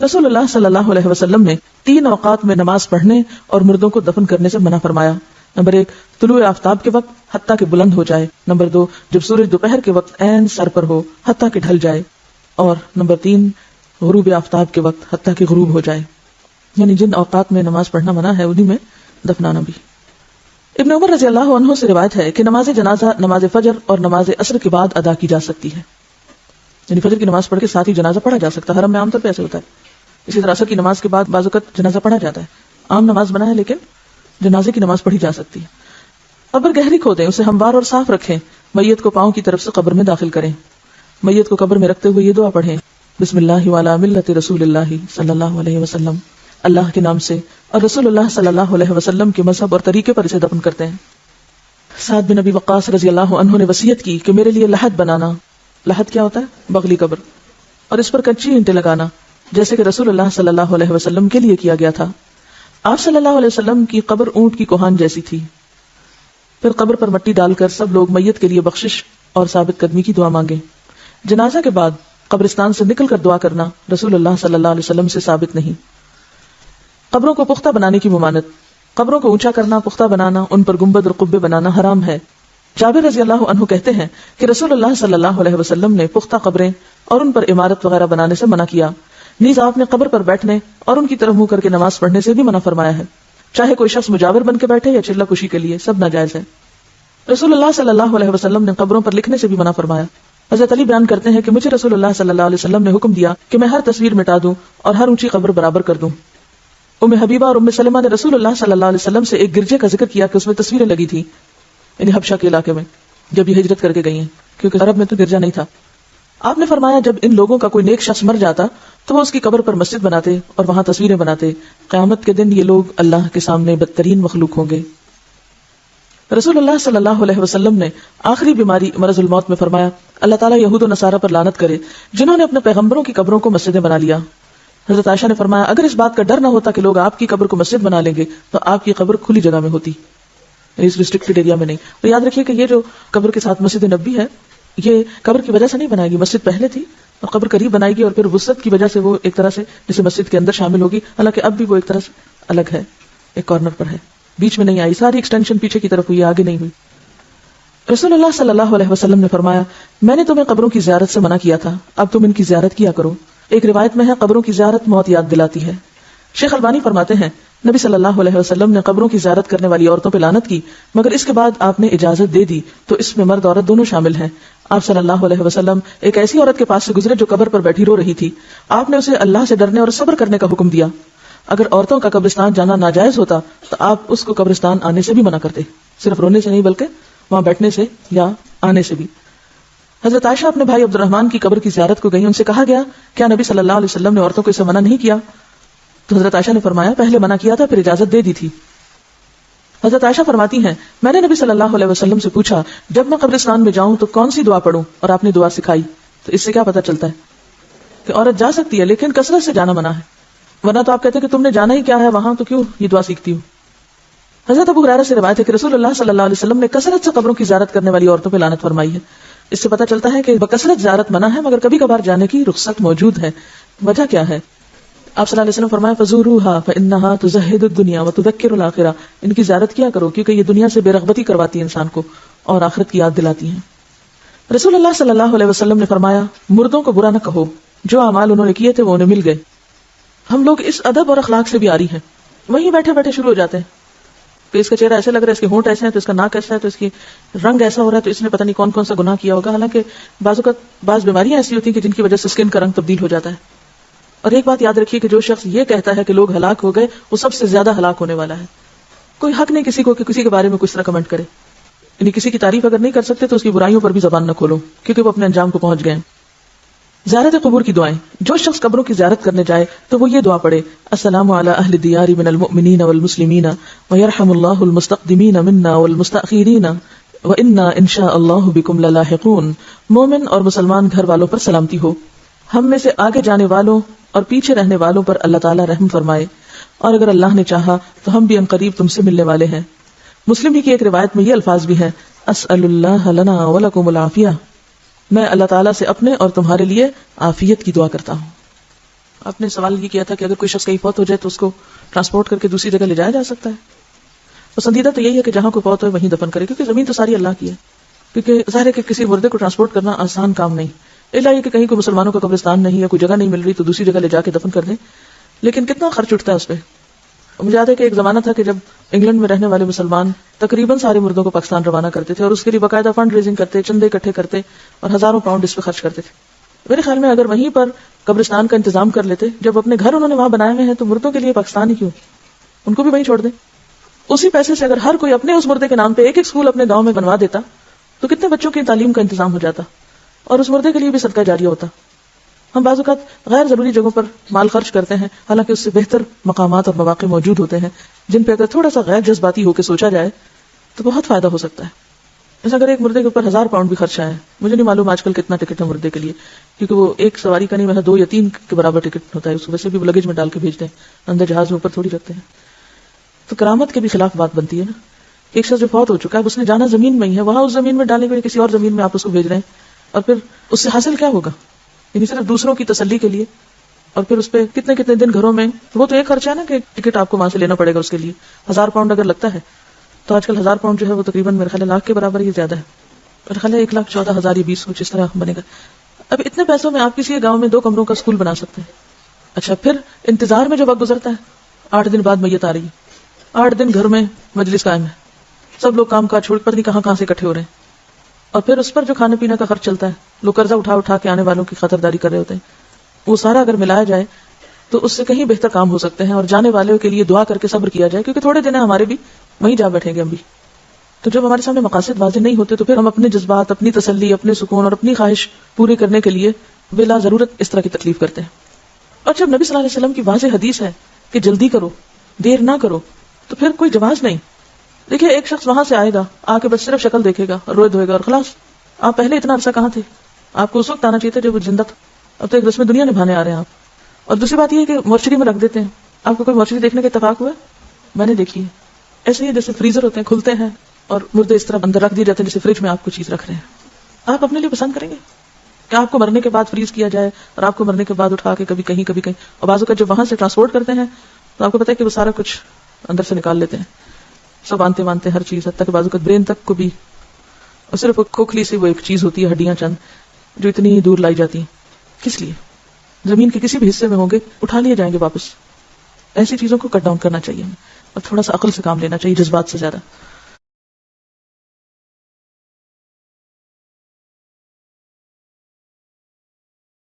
رسول اللہ صلی اللہ علیہ وسلم نے 3 اوقات میں نماز پڑھنے اور مردوں کو دفن کرنے سے منع فرمایا. نمبر 1 طلوع آفتاب کے وقت حتیٰ کہ بلند ہو جائے. نمبر 2 جب سورج دوپہر کے وقت عین سر پر ہو حتیٰ کہ ڈھل جائے. اور نمبر 3 غروب آفتاب کے وقت حتیٰ کہ غروب ہو جائے. یعنی جن اوقات میں نماز پڑھنا منع ہے انہی میں دفنانا بھی. ابن عمر رضی اللہ عنہ سے روایت ہے کہ نماز جنازہ نماز فجر اور نماز عصر کے بعد ادا کی جا سکتی ہے. یعنی فجر کی نماز پڑھ کے ساتھ ہی جنازہ پڑھا جا سکتا ہے. حرم میں عام طور پہ ایسے ہوتا ہے. اسی طرح عصر کی نماز کے بعد بعض اوقات جنازہ پڑھا جاتا ہے. عام نماز بنا ہے لیکن جنازے کی نماز پڑھی جا سکتی ہے. قبر گہری کھودیں, اسے ہموار اور صاف رکھیں. میت کو پاؤں کی طرف سے قبر میں داخل کریں. میت کو قبر میں رکھتے ہوئے یہ دعا پڑھیں, بسم اللہ وعلی ملت رسول اللہ صلی اللہ علیہ وسلم. اللہ کے نام سے اور رسول اللہ صلی اللہ علیہ وسلم کے مذہب اور طریقے پر اسے دفن کرتے ہیں. سعد بن ابی وقاص رضی اللہ عنہ نے وصیت کی کہ میرے لیے لحد بنانا. لحد کیا ہوتا ہے؟ بغلی قبر. اور اس پر کچی اینٹیں لگانا, جیسے کہ رسول اللہ صلی اللہ علیہ وسلم کے لیے کیا گیا تھا. آپ صلی اللہ علیہ وسلم کی قبر اونٹ کی کوہان جیسی تھی. پھر قبر پر مٹی ڈال کر سب لوگ میت کے لیے بخشش اور ثابت قدمی کی دعا مانگے. جنازہ کے بعد قبرستان سے نکل کر دعا کرنا رسول اللہ صلی اللہ علیہ وسلم سے ثابت نہیں. قبروں کو پختہ بنانے کی ممانعت. قبروں کو اونچا کرنا, پختہ بنانا, ان پر گنبد اور قبے بنانا حرام ہے. جابر رضی اللہ عنہ کہتے ہیں کہ رسول اللہ صلی اللہ علیہ وسلم نے پختہ قبریں اور ان پر عمارت وغیرہ بنانے سے منع کیا. نیز آپ نے قبر پر بیٹھنے اور ان کی طرف منہ کر کے نماز پڑھنے سے بھی منع فرمایا ہے. چاہے کوئی شخص مجاور بن کے بیٹھے یا چلہ کشی کے لیے, سب ناجائز ہے. رسول اللہ صلی اللہ علیہ وسلم نے قبروں پر لکھنے سے بھی منع فرمایا. حضرت علی بیان کرتے ہیں کہ مجھے رسول اللہ صلی اللہ علیہ وسلم نے حکم دیا کہ میں ہر تصویر مٹا دوں اور ہر اونچی قبر برابر کر دوں. ام حبیبہ اور ام سلمہ نے رسول اللہ صلی اللہ علیہ وسلم سے ایک گرجے کا ذکر کیا کہ اس میں تصویریں لگی تھی, یعنی حبشہ کے علاقے میں جب یہ ہجرت کر کے گئی ہیں, کیونکہ عرب میں تو گرجا نہیں تھا. آپ نے فرمایا جب ان لوگوں کا کوئی نیک شخص مر جاتا تو وہ اس کی قبر پر مسجد بناتے اور وہاں تصویریں بناتے. قیامت کے دن یہ لوگ اللہ کے سامنے بدترین مخلوق ہوں گے. رسول اللہ صلی اللہ علیہ وسلم نے آخری بیماری مرض الموت میں فرمایا اللہ تعالیٰ یہود و نصارہ پر لعنت کرے جنہوں نے اپنے پیغمبروں کی قبروں کو مسجدیں بنا لیا. حضرت عائشہ نے فرمایا اگر اس بات کا ڈر نہ ہوتا کہ لوگ آپ کی قبر کو مسجد بنا لیں گے تو آپ کی قبر کھلی جگہ میں ہوتی, اس ریسٹرکٹڈ ایریا میں نہیں. تو یاد رکھیے کہ یہ جو قبر کے ساتھ مسجد نبی ہے یہ قبر کی وجہ سے نہیں بنائے گی. مسجد پہلے تھی اور قبر قریب بنائے گی اور پھر وسعت کی وجہ سے وہ ایک طرح سے جیسے مسجد کے اندر شامل ہوگی, حالانکہ اب بھی وہ ایک طرح سے الگ ہے, ایک کارنر پر ہے, بیچ میں نہیں آئی. ساری ایکسٹینشن پیچھے کی طرف ہوئی, آگے نہیں ہوئی. رسول اللہ صلی اللہ علیہ وسلم نے فرمایا میں نے تمہیں قبروں کی زیارت سے منع کیا تھا, اب تم ان کی زیارت کیا کرو. ایک روایت میں ہے قبروں کی زیارت موت یاد دلاتی ہے. شیخ البانی فرماتے ہیں نبی صلی اللہ علیہ وسلم نے قبروں کی زیارت کرنے والی عورتوں پہ لعنت کی, مگر اس کے بعد آپ نے اجازت دے دی تو اس میں مرد عورت دونوں شامل ہیں. آپ صلی اللہ علیہ وسلم ایک ایسی عورت کے پاس سے گزرے جو قبر پر بیٹھی رو رہی تھی. آپ نے اسے اللہ سے ڈرنے اور صبر کرنے کا حکم دیا. اگر عورتوں کا قبرستان جانا ناجائز ہوتا تو آپ اس کو قبرستان آنے سے بھی منع کرتے, صرف رونے سے نہیں بلکہ وہاں بیٹھنے سے یا آنے سے بھی. حضرت عائشہ اپنے بھائی عبد الرحمن کی قبر کی زیارت کو گئی. ان سے کہا گیا کیا نبی صلی اللہ علیہ وسلم نے عورتوں کو اسے منع نہیں کیا؟ تو حضرت عائشہ نے فرمایا پہلے منع کیا تھا پھر اجازت دے دی تھی. حضرت عائشہ فرماتی ہیں میں نے نبی صلی اللہ علیہ وسلم سے پوچھا جب میں قبرستان میں جاؤں تو کون سی دعا پڑھوں, اور آپ نے دعا سکھائی. تو اس سے کیا پتہ چلتا ہے کہ عورت جا سکتی ہے لیکن کثرت سے جانا منع ہے, ورنہ تو آپ کہتے ہیں کہ تم نے جانا ہی کیا ہے وہاں تو کیوں یہ دعا سیکھتی ہوں. حضرت ابو ہریرہ سے روایت ہے کہ رسول اللہ صلی اللہ علیہ وسلم نے کثرت سے قبروں کی زیارت کرنے والی عورتوں پہ لعنت فرمائی ہے. اس سے پتہ چلتا ہے کہ بکثرت زیارت منع ہے مگر کبھی کبھار جانے کی رخصت موجود ہے. وجہ کیا ہے؟ آپ صلی اللہ علیہ وسلم فرمایا فزوروها فانها تزهد الدنيا وتذكر الاخرة, ان کی زیارت کیا کرو کیونکہ یہ دنیا سے بے رغبتی کرواتی ہے انسان کو اور آخرت کی یاد دلاتی ہیں. رسول اللہ صلی اللہ علیہ وسلم نے فرمایا مردوں کو برا نہ کہو, جو اعمال انہوں نے کیے تھے وہ انہیں مل گئے. ہم لوگ اس ادب اور اخلاق سے بھی آری ہیں, وہیں بیٹھے بیٹھے شروع ہو جاتے ہیں کہ اس کا چہرہ ایسے لگ رہا ہے, اس کے ہونٹ ایسے ہیں تو اس کا ناک ایسا ہے تو اس کی رنگ ایسا ہو رہا ہے تو اس نے پتہ نہیں کون کون سا گناہ کیا ہوگا. حالانکہ بعض بیماریاں ایسی ہوتی ہیں کہ جن کی وجہ سے اسکن کا رنگ تبدیل ہو جاتا ہے. اور ایک بات یاد رکھیے کہ جو شخص یہ کہتا ہے کہ لوگ ہلاک ہو گئے وہ سب سے زیادہ ہلاک ہونے والا ہے. کوئی حق نہیں کسی کو کہ کسی کے بارے میں کچھ طرح کمنٹ کرے, یعنی کسی کی تعریف اگر نہیں کر سکتے تو اس کی برائیوں پر بھی زبان نہ کھولو کیونکہ وہ اپنے انجام کو پہنچ گئے. زیارت قبور کی دعائیں. جو شخص قبروں کی زیارت کرنے جائے تو وہ یہ دعا پڑھے السلام علی اہل الدیار من المؤمنین والمسلمین ویرحم اللہ المستقدمین منا والمستاخرین وانا ان شاء اللہ بکم للاحقون. مومن اور مسلمان گھر والوں پر سلامتی ہو, ہم میں سے آگے جانے والوں اور پیچھے رہنے والوں پر اللہ تعالیٰ رحم فرمائے, اور اگر اللہ نے چاہا تو ہم بھی ان قریب تم سے ملنے والے ہیں. مسلم ہی کی ایک روایت میں یہ الفاظ بھی ہیں اسأل اللہ لنا ولکم العافیہ, میں اللہ تعالیٰ سے اپنے اور تمہارے لیے عافیت کی دعا کرتا ہوں. آپ نے سوال یہ کیا تھا کہ اگر کوئی شخص کہیں فوت ہو جائے تو اس کو ٹرانسپورٹ کر کے دوسری جگہ لے جایا جا سکتا ہے. پسندیدہ تو یہی ہے کہ جہاں کوئی فوت ہو وہیں دفن کرے, کیونکہ زمین تو ساری اللہ کی ہے. کیونکہ ظاہر ہے کہ کسی مردے کو ٹرانسپورٹ کرنا آسان کام نہیں, الا یہ کہ کہیں کوئی مسلمانوں کا قبرستان نہیں ہے, کوئی جگہ نہیں مل رہی تو دوسری جگہ لے جا کے دفن کر دیں. لیکن کتنا خرچ اٹھتا ہے اس پہ. مجھے یاد ہے کہ ایک زمانہ تھا کہ جب انگلینڈ میں رہنے والے مسلمان تقریباً سارے مردوں کو پاکستان روانہ کرتے تھے اور اس کے لیے باقاعدہ فنڈ ریزنگ کرتے, چندے اکٹھے کرتے اور ہزاروں پاؤنڈ اس پہ خرچ کرتے تھے. میرے خیال میں اگر وہیں پر قبرستان کا انتظام کر لیتے, جب اپنے گھر انہوں نے وہاں بنائے ہوئے ہیں تو مردوں کے لیے پاکستان ہی کیوں, ان کو بھی وہیں چھوڑ دیں. اسی پیسے سے اگر ہر کوئی اپنے اس مردے کے نام پہ ایک ایک اسکول اپنے گاؤں میں بنوا دیتا تو کتنے بچوں کی تعلیم کا انتظام ہو جاتا اور اس مردے کے لیے بھی صدقہ جاریہ ہوتا. ہم بعض اوقات غیر ضروری جگہوں پر مال خرچ کرتے ہیں, حالانکہ اس سے بہتر مقامات اور مواقع موجود ہوتے ہیں جن پہ اگر تھوڑا سا غیر جذباتی ہو کے سوچا جائے تو بہت فائدہ ہو سکتا ہے. جیسے اگر ایک مردے کے اوپر 1000 پاؤنڈ بھی خرچہ ہے, مجھے نہیں معلوم آج کل کتنا ٹکٹ ہے مردے کے لیے, کیونکہ وہ ایک سواری کا نہیں, میں 2 یا 3 کے برابر ٹکٹ ہوتا ہے, اس ویسے بھی وہ لگیج میں ڈال کے بھیجتے ہیں, اندر جہاز میں اوپر تھوڑی رکھتے ہیں. تو کرامت کے بھی خلاف بات بنتی ہے نا. ایک شخص جو فوت ہو چکا ہے اس نے جانا زمین میں ہی ہے, وہاں اس زمین میں ڈالنے کے لیے کسی اور زمین میں آپ اس کو بھیج رہے ہیں, اور پھر اس سے حاصل کیا ہوگا؟ یعنی صرف دوسروں کی تسلی کے لیے, اور پھر اس پہ کتنے کتنے دن گھروں میں, وہ تو ایک خرچہ ہے نا کہ ٹکٹ آپ کو وہاں سے لینا پڑے گا. اس کے لیے 1000 پاؤنڈ اگر لگتا ہے تو آج کل 1000 پاؤنڈ جو ہے وہ تقریباً میرے خیال لاکھ کے برابر ہی زیادہ ہے. میرے خیال 1,14,000 یا 20 کچھ اس طرح بنے گا. اب اتنے پیسوں میں آپ کسی گاؤں میں 2 کمروں کا اسکول بنا سکتے ہیں. اچھا, پھر انتظار میں جو وقت گزرتا ہے, 8 دن بعد میت آ رہی ہے, 8 دن گھر میں مجلس قائم ہے, سب لوگ کام کاج چھوڑ پتہ نہیں کہاں سے اکٹھے ہو رہے ہیں, اور پھر اس پر جو کھانے پینے کا خرچ چلتا ہے, لوگ قرضہ اٹھا کے آنے والوں کی خاطرداری کر رہے ہوتے ہیں, وہ سارا اگر ملایا جائے تو اس سے کہیں بہتر کام ہو سکتے ہیں. اور جانے والوں کے لیے دعا کر کے صبر کیا جائے, کیونکہ تھوڑے دن ہمارے بھی وہیں جا بیٹھیں گے ہم بھی. تو جب ہمارے سامنے مقاصد واضح نہیں ہوتے تو پھر ہم اپنے جذبات, اپنی تسلی, اپنے سکون اور اپنی خواہش پوری کرنے کے لیے بلا ضرورت اس طرح کی تکلیف کرتے ہیں. اور جب نبی صلی اللہ علیہ وسلم کی واضح حدیث ہے کہ جلدی کرو, دیر نہ کرو, تو پھر کوئی جواز نہیں. دیکھیے, ایک شخص وہاں سے آئے گا, آ کے بس صرف شکل دیکھے گا, روئے دھوئے گا اور خلاص. آپ پہلے اتنا عرصہ کہاں تھے؟ آپ کو اس وقت آنا چاہیے تھا جب وہ زندہ تھا. اب تو ایک رسم دنیا نبھانے آ رہے ہیں آپ. اور دوسری بات یہ ہے کہ مورچری میں رکھ دیتے ہیں. آپ کو کوئی مورچری دیکھنے کا اتفاق ہوا؟ میں نے دیکھی ہے. ایسے ہی جیسے فریزر ہوتے ہیں, کھلتے ہیں اور مردے اس طرح اندر رکھ دیے جاتے ہیں جیسے فریج میں آپ کو چیز رکھ رہے ہیں. آپ اپنے لیے پسند کریں گے کہ آپ کو مرنے کے بعد فریز کیا جائے اور آپ کو مرنے کے بعد اٹھا کے کبھی کہیں کبھی کہیں, اور بعضوں کا جب وہاں سے ٹرانسپورٹ کرتے ہیں تو آپ کو پتا ہے کہ وہ سارا کچھ اندر سے نکال لیتے ہیں, سب مانتے ہر چیز, حتیٰ کہ بعضوں کا برین تک کو بھی, اور صرف کھوکھلی سے وہ ایک چیز ہوتی ہے, ہڈیاں چند جو اتنی ہی دور لائی جاتی ہیں. کس لیے؟ زمین کے کسی بھی حصے میں ہوں گے, اٹھا لیے جائیں گے واپس. ایسی چیزوں کو کٹ ڈاؤن کرنا چاہیے اور تھوڑا سا عقل سے کام لینا چاہیے, جذبات سے زیادہ.